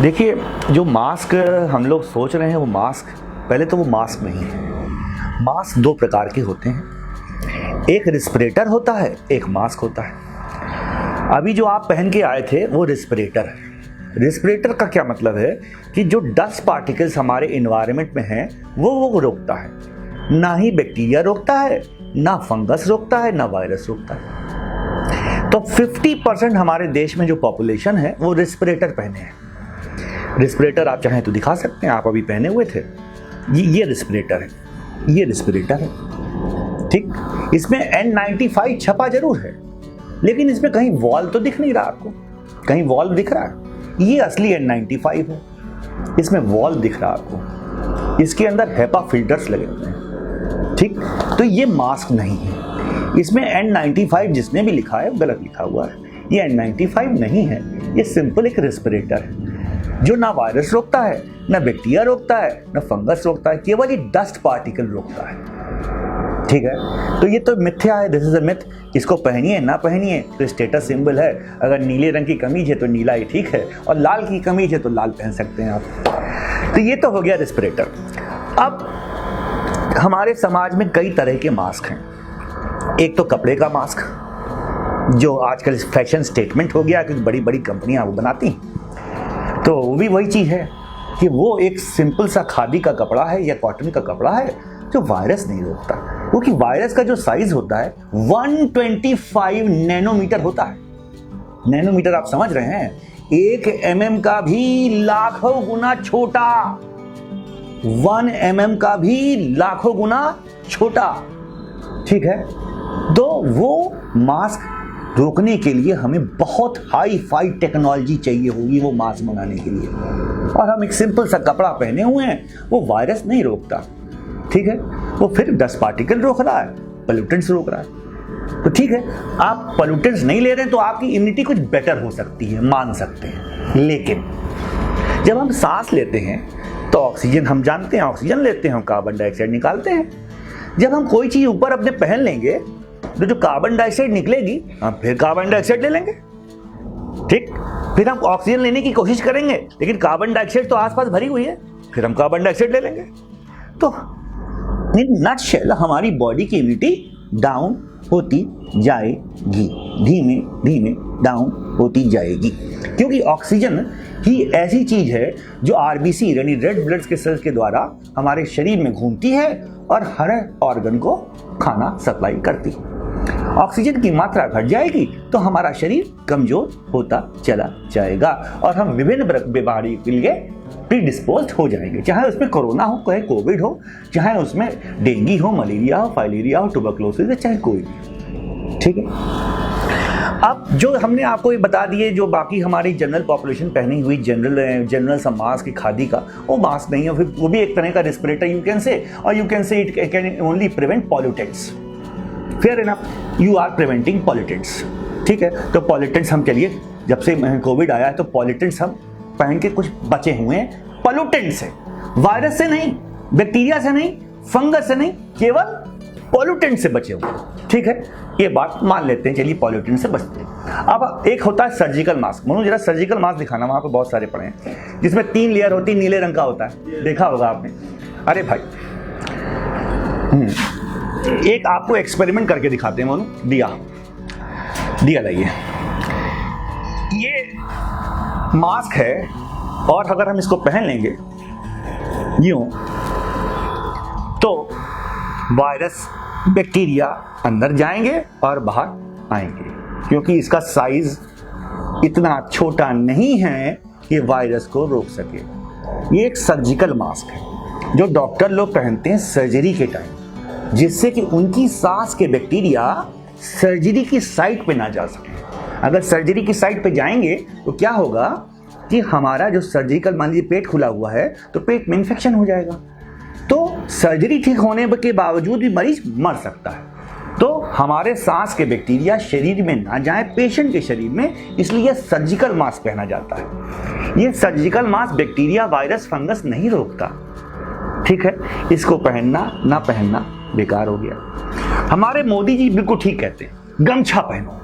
देखिए, जो मास्क हम लोग सोच रहे हैं वो मास्क, पहले तो वो मास्क नहीं है। मास्क दो प्रकार के होते हैं, एक रिस्पिरेटर होता है, एक मास्क होता है। अभी जो आप पहन के आए थे वो रिस्पिरेटर है। रिस्पिरेटर का क्या मतलब है कि जो डस्ट पार्टिकल्स हमारे एनवायरनमेंट में हैं वो रोकता है, ना ही बैक्टीरिया रोकता है, ना फंगस रोकता है, ना वायरस रोकता है। तो 50% हमारे देश में जो पॉपुलेशन है वो रिस्पिरेटर पहने हैं। रिस्पिरेटर आप चाहें तो दिखा सकते हैं, आप अभी पहने हुए थे, ये रिस्पिरेटर है, ये रिस्पिरेटर है, ठीक। इसमें N95 छपा जरूर है, लेकिन इसमें कहीं वॉल्व तो दिख नहीं रहा आपको, कहीं वॉल्व दिख रहा है? ये असली N95 है, इसमें वॉल्व दिख रहा है आपको, इसके अंदर हेपा फिल्टर्स लगे हुए हैं, ठीक। तो ये मास्क नहीं है, इसमें N95 जिसने भी लिखा है गलत लिखा हुआ है, ये N95 नहीं है, ये सिंपल एक रिस्पिरेटर है जो ना वायरस रोकता है, ना बैक्टीरिया रोकता है, ना फंगस रोकता है, केवल ये डस्ट पार्टिकल रोकता है, ठीक है। तो ये तो मिथ्या है, दिस इज अ मिथ। इसको पहनिए ना पहनिए तो स्टेटस सिंबल है। अगर नीले रंग की कमीज है तो नीला ही ठीक है, और लाल की कमीज है तो लाल पहन सकते हैं आप। तो ये तो हो गया रिस्पिरेटर। अब हमारे समाज में कई तरह के मास्क हैं। एक तो कपड़े का मास्क, जो आजकल फैशन स्टेटमेंट हो गया, क्योंकि बड़ी बड़ी कंपनियां वो बनाती हैं। तो वो भी वही चीज़ है कि वो एक सिंपल सा खादी का कपड़ा है या कॉटन का कपड़ा है जो वायरस नहीं रोकता, क्योंकि वायरस का जो साइज होता है 125 नैनोमीटर होता है। नैनोमीटर आप समझ रहे हैं, 1 mm का भी लाखों गुना छोटा, 1 mm का भी लाखों गुना छोटा, ठीक है। तो वो मास्क रोकने के लिए हमें बहुत हाई फाई टेक्नोलॉजी चाहिए होगी वो मास्क बनाने के लिए, और हम एक सिंपल सा कपड़ा पहने हुए हैं, वो वायरस नहीं रोकता, ठीक है। वो फिर डस्ट पार्टिकल रोक रहा है, पोल्यूटेंट्स रोक रहा है। तो ठीक है, आप पोल्यूटेंट्स नहीं ले रहे हैं तो आपकी इम्यूनिटी कुछ बेटर हो सकती है, मान सकते हैं। लेकिन जब हम सांस लेते हैं तो ऑक्सीजन, हम जानते हैं ऑक्सीजन लेते हैं, हम कार्बन डाइऑक्साइड निकालते हैं। जब हम कोई चीज ऊपर अपने पहन लेंगे तो जो कार्बन डाइऑक्साइड निकलेगी हम फिर कार्बन डाइऑक्साइड ले लेंगे, ठीक। फिर हम ऑक्सीजन लेने की कोशिश करेंगे, लेकिन कार्बन डाइऑक्साइड तो आसपास भरी हुई है, फिर हम कार्बन डाइऑक्साइड ले लेंगे। तो इन नटशेल हमारी बॉडी की इम्यूनिटी डाउन होती जाएगी, धीमे धीमे डाउन होती जाएगी, क्योंकि ऑक्सीजन ही ऐसी चीज है जो आरबीसी यानी रेड ब्लड के सेल्स के द्वारा हमारे शरीर में घूमती है और हर ऑर्गन को खाना सप्लाई करती है। ऑक्सीजन की मात्रा घट जाएगी तो हमारा शरीर कमजोर होता चला जाएगा और हम विभिन्न बीमारी के लिए प्रीडिस्पोज्ड हो जाएंगे, चाहे उसमें कोरोना हो, चाहे कोविड हो, चाहे उसमें डेंगू हो, मलेरिया हो, फाइलेरिया हो, ट्यूबरकुलोसिस हो, चाहे कोई भी, ठीक है। अब जो हमने आपको ये बता दिए, जो बाकी हमारी जनरल पॉपुलेशन पहनी हुई जनरल सा मास्क खादी का, वो मास्क नहीं है, फिर वो भी एक तरह का रिस्पिरेटर यू कैन से, और you can say it can only prevent pollutants. Fair enough, you are preventing pollutants, ठीक है। तो पॉल्यूटेंट्स हम, चलिए जब से कोविड आया है तो पॉल्यूटेंट्स हम पहन के कुछ बचे हुए हैं। पॉल्यूटेंट्स से, वायरस से नहीं, बैक्टीरिया से नहीं, फंगस से नहीं, केवल पॉल्यूटेंट से बचे हुए, ठीक है। ये बात मान लेते हैं, चलिए पॉल्यूटेंट से बचते हैं। अब एक होता है सर्जिकल मास्क। मनु जरा सर्जिकल मास्क दिखाना, वहां पे बहुत सारे पड़े हैं, जिसमें 3 लेयर होती है, नीले रंग का होता है, देखा होगा आपने। अरे भाई, एक आपको एक्सपेरिमेंट करके दिखाते हैं मनु। दिया लाइए, ये मास्क है, और अगर हम इसको पहन लेंगे यूं तो वायरस, बैक्टीरिया अंदर जाएंगे और बाहर आएंगे, क्योंकि इसका साइज इतना छोटा नहीं है कि वायरस को रोक सके। ये एक सर्जिकल मास्क है जो डॉक्टर लोग पहनते हैं सर्जरी के टाइम, जिससे कि उनकी सांस के बैक्टीरिया सर्जरी की साइट पे ना जा सके। अगर सर्जरी की साइट पे जाएंगे तो क्या होगा कि हमारा जो सर्जिकल, मान लीजिए पेट खुला हुआ है तो पेट में इन्फेक्शन हो जाएगा, तो सर्जरी ठीक होने के बावजूद भी मरीज मर सकता है। तो हमारे सांस के बैक्टीरिया शरीर में ना जाए पेशेंट के शरीर में, इसलिए सर्जिकल मास्क पहना जाता है। ये surgical mask bacteria, virus, fungus नहीं रोकता, ठीक है। इसको पहनना ना पहनना बेकार हो गया। हमारे मोदी जी बिल्कुल ठीक कहते हैं, गमछा पहनो।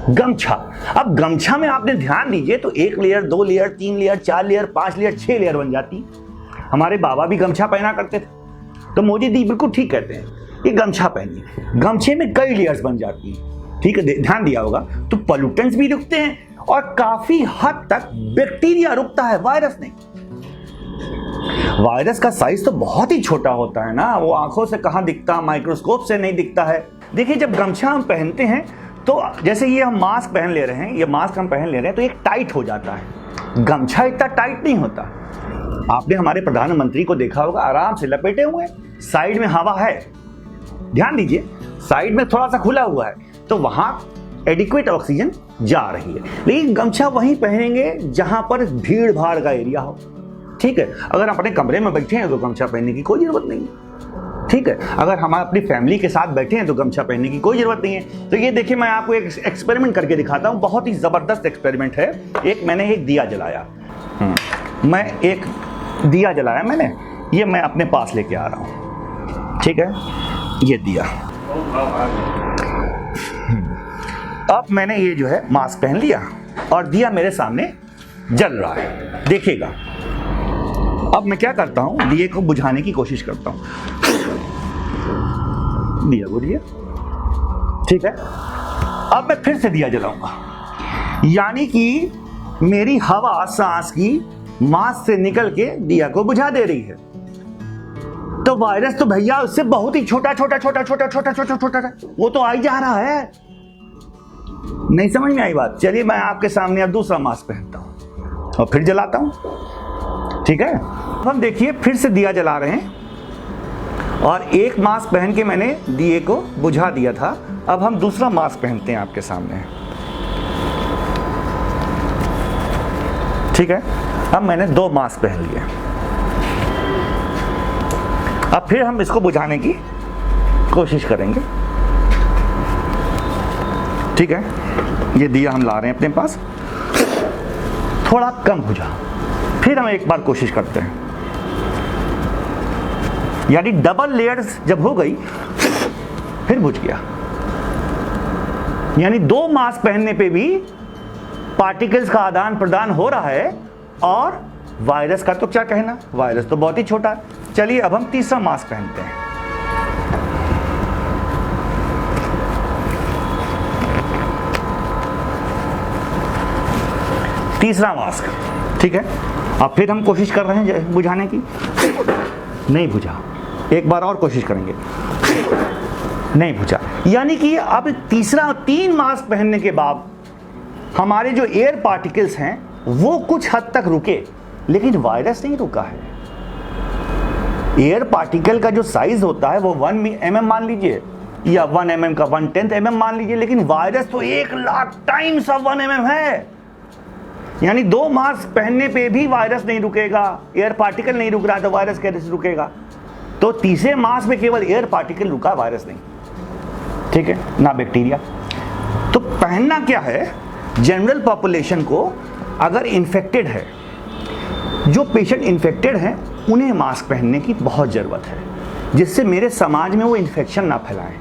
गमछा। अब गमछा में आपने ध्यान दीजिए तो 1 layer, 2 layer, 3 layer, 4 layer, 5 layer, 6 layer बन जाती। हमारे बाबा भी गमछा पहना करते थे, तो मोदी जी बिल्कुल ठीक कहते हैं, ये गमछा पहनिए। गमछे में कई लेयर्स बन जाती हैं, ठीक है, ध्यान दिया होगा। तो पोल्यूटेंट्स भी रुकते हैं और काफी हद तक बैक्टीरिया रुकता है, वायरस नहीं। वायरस का साइज तो बहुत ही छोटा होता है ना, वो आंखों से कहां दिखता, माइक्रोस्कोप से नहीं दिखता है। देखिए, जब गमछा हम पहनते हैं तो जैसे ये हम मास्क पहन ले रहे हैं, ये मास्क हम पहन ले रहे हैं तो एक टाइट हो जाता है। गमछा इतना टाइट नहीं होता। आपने हमारे प्रधानमंत्री को देखा होगा, आराम से लपेटे हुए, साइड में हवा है, ध्यान दीजिए, साइड में थोड़ा सा खुला हुआ है, तो वहां एडिक्वेट ऑक्सीजन जा रही है। लेकिन गमछा वहीं पहनेंगे जहां पर भीड़ भाड़ का एरिया हो, ठीक है। अगर अपने कमरे में बैठे हैं तो गमछा पहनने की कोई जरूरत नहीं है, ठीक है। अगर हम अपनी फैमिली के साथ बैठे हैं तो गमछा पहनने की कोई जरूरत नहीं है। तो ये देखिए, मैं आपको एक एक्सपेरिमेंट करके दिखाता हूं, बहुत ही जबरदस्त एक्सपेरिमेंट है। मैंने एक दिया जलाया, मैंने ये मैं अपने पास लेके आ रहा हूं, ठीक है, ये दिया। अब मैंने ये जो है मास्क पहन लिया और दिया मेरे सामने जल रहा है, देखिएगा। अब मैं क्या करता हूं, दिए को बुझाने की कोशिश करता हूं। दिया बुझ गया, ठीक है। अब मैं फिर से दिया जलाऊंगा, यानी कि मेरी हवा सांस की मास्क से निकल के दिया को बुझा दे रही है। तो वायरस तो भैया उससे बहुत ही छोटा वो तो आ ही जा रहा है। नहीं समझ में आई बात? चलिए, मैं आपके सामने अब दूसरा मास्क पहनता हूं और फिर जलाता हूं, ठीक है। अब हम देखिए, फिर से दिया जला रहे हैं और एक मास्क पहन के मैंने दिए को बुझा दिया था। अब हम दूसरा मास्क पहनते हैं आपके सामने, ठीक है। अब मैंने 2 मास्क पहन लिए। अब फिर हम इसको बुझाने की कोशिश करेंगे, ठीक है। ये दिया हम ला रहे हैं अपने पास, थोड़ा कम बुझा, फिर हम एक बार कोशिश करते हैं, यानी डबल लेयर्स जब हो गई फिर बुझ गया। यानी 2 मास्क पहनने पे भी पार्टिकल्स का आदान प्रदान हो रहा है, और वायरस का तो क्या कहना, वायरस तो बहुत ही छोटा है। चलिए, अब हम तीसरा मास्क पहनते हैं। तीसरा मास्क, ठीक है। अब फिर हम कोशिश कर रहे हैं बुझाने की, नहीं बुझा। एक बार और कोशिश करेंगे, नहीं बुझा। यानी कि अब 3 मास्क पहनने के बाद हमारे जो एयर पार्टिकल्स हैं वो कुछ हद तक रुके, लेकिन वायरस नहीं रुका है। एयर पार्टिकल का जो साइज होता है वो 1 mm मान लीजिए, या 1 mm का 1/10 mm मान लीजिए, लेकिन वायरस तो 1,00,000 टाइम्स ऑफ 1 mm है। यानी 2 मास्क पहनने पे भी वायरस नहीं रुकेगा, एयर पार्टिकल नहीं रुक रहा तो वायरस कैसे रुकेगा? तो तीसरे मास्क में केवल एयर पार्टिकल रुका, वायरस नहीं, ठीक है, ना बैक्टीरिया। तो पहनना क्या है, जनरल पॉपुलेशन को अगर इन्फेक्टेड है, जो पेशेंट इन्फेक्टेड हैं उन्हें मास्क पहनने की बहुत ज़रूरत है, जिससे मेरे समाज में वो इन्फेक्शन ना फैलाएं,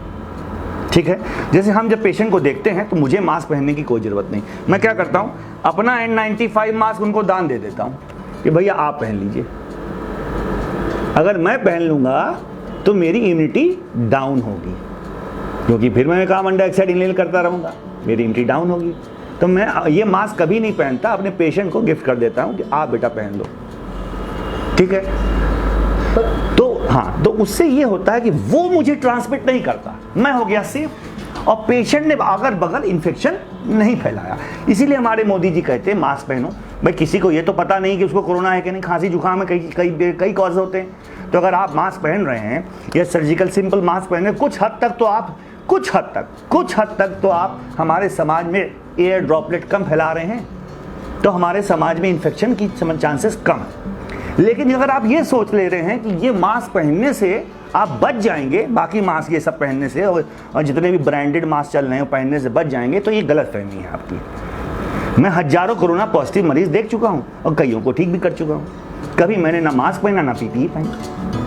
ठीक है। जैसे हम जब पेशेंट को देखते हैं तो मुझे मास्क पहनने की कोई ज़रूरत नहीं, मैं क्या करता हूँ, अपना N95 मास्क उनको दान दे देता हूँ कि भैया आप पहन लीजिए। अगर मैं पहन लूँगा तो मेरी इम्यूनिटी डाउन होगी, क्योंकि फिर मैं कार्बन डाइऑक्साइड इनहेल करता रहूँगा, मेरी इम्यूनिटी डाउन होगी। तो मैं ये मास्क कभी नहीं पहनता, अपने पेशेंट को गिफ्ट कर देता हूँ कि आप बेटा पहन लो, ठीक है। तो हाँ, तो उससे ये होता है कि वो मुझे ट्रांसमिट नहीं करता, मैं हो गया सेफ, और पेशेंट ने अगल बगल इन्फेक्शन नहीं फैलाया। इसीलिए हमारे मोदी जी कहते हैं मास्क पहनो। भाई किसी को ये तो पता नहीं कि उसको कोरोना है कि नहीं, खांसी जुकाम है, कई कॉज होते हैं। तो अगर आप मास्क पहन रहे हैं या सर्जिकल सिंपल मास्क पहन रहे हैं, कुछ हद तक तो आप हमारे समाज में एयर ड्रॉपलेट कम फैला रहे हैं, तो हमारे समाज में इन्फेक्शन की चांसेस कम है। लेकिन अगर आप ये सोच ले रहे हैं कि ये मास्क पहनने से आप बच जाएंगे, बाकी मास्क ये सब पहनने से और जितने भी ब्रांडेड मास्क चल रहे हैं पहनने से बच जाएंगे, तो ये गलत फहमी है आपकी। मैं हजारों कोरोना पॉजिटिव मरीज देख चुका हूँ और कईयों को ठीक भी कर चुका हूँ। कभी मैंने ना मास्क पहना ना PPE पहना।